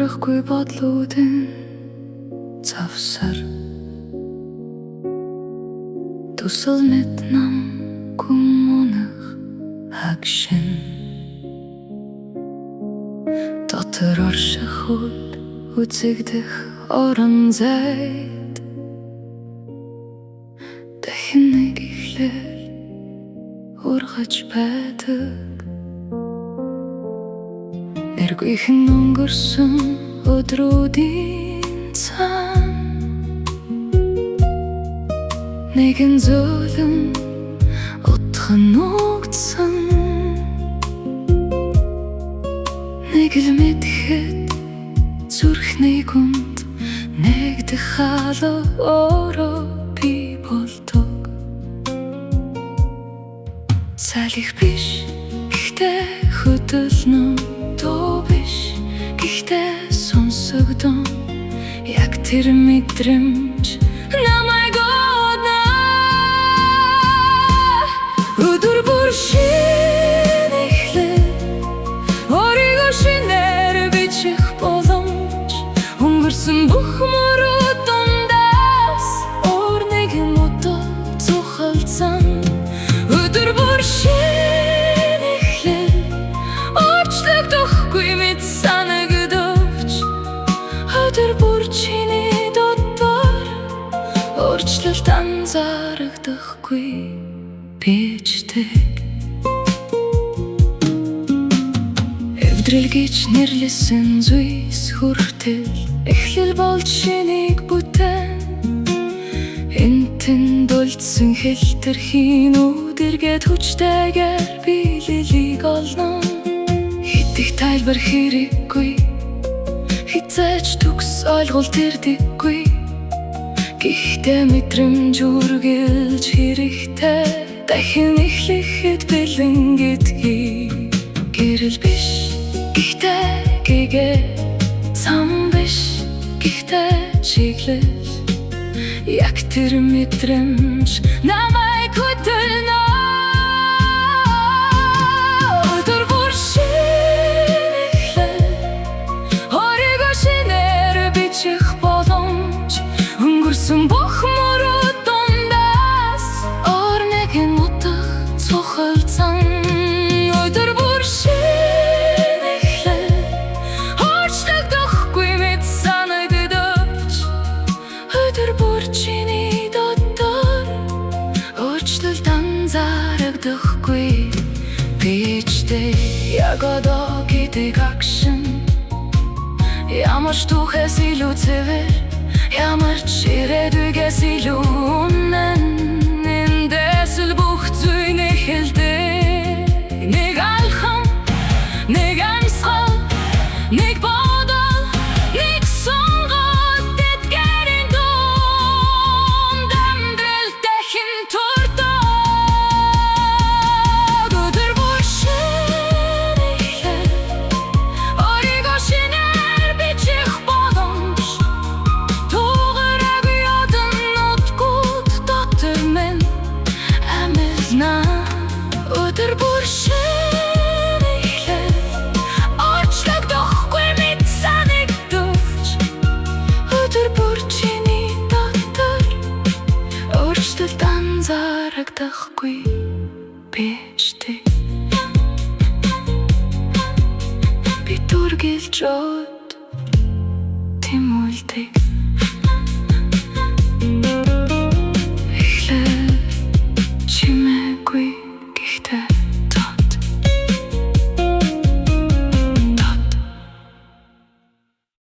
Өнгөрөхгүй бодлуудын завсар Тусал мэд нам гүмөнөх хагшин Дотор оршихуд үзэгдэх орон зайд Дахин нэг ихлээр ургаж байдаг Нэргүйхэн өнгөрсөн өдрүүдийн цаан Нэгэн зөөлөн утхан нуугдсан Нэг л мэдхэд зүрхний гүнд Нэгдэх халаа өөрөө би болдог Салих биш гэхдээ хөдөлнө дуу биш гэхдээ сонсогдон Яг тэр мэдрэмж намайг одна Өдөр бүр шинэхлээ Өөрийгөө шинээр бичих боломж Өнгөрсөн бүх мөрөө дундаас Өөр нэгэн мото цухалцсан Өдөр бүр шинэхлээ Орчлогдохгүй мэд санагдовч Өдөр бүр чиний дотор Орчлолт анзаарагдахгүй бичдэг Эвдрэл гэж нэрлэсэн зүйс хүртэл Эхлэл болж шинийг бүтээн Энтэн дулдсан хэлтэрхийн үдэргээд хүчтэйгээр би лилийг олно Хитэх тайлбар хэрэггүй Хизээч төгс ойлголт ирдэггүй Гэхдээ мэдрэмж үргэлж хэрэгтэй Дахин эхлэхэд бэлэн гэдгийг Гэрэл биш гэхдээ гэгээ Цам биш гэхдээ чиглэл Яг тэр мэдрэмж намайг хөдөлнө Өдөр бүр шинэхлээ Өөрийгөө шинээр бичих боломж Өнгөрсөн бүх мөрөө дундаас Өөр нэгэн утга цухалцсан Өдөр бүр шинэхлээ Орчлогдохгүй мэд санагдовч Өдөр бүр чиний дотор Өөрчлөлт анзаарагдахгүй Бичтэй яг одоо гэдэг акшн Ямар ч түүхээс илүү цэвэр Ямар ч ирээдүйгээс илүү үнэн Эндээс л бүх зүйн эхэлдэг Нэг алхам, нэг амьсгал, нэг бодол, нэг сонголт эдгээрийн дунд Амьдрал дахин турдаг Өдөр бүр шинэхлээ Өөрийгөө шинээр бичих боломж Тугараагүй одон нутгууд дотор минь амилна Өдөр бүр шинэхлээ Орчлогдохгүй мэд санагдовч Өдөр бүр чиний дотор Өөрчлөлт анзаарагдахгүй бичдэг Би дүргэлж од тэмүүлдэг Эхлээ чимээгүй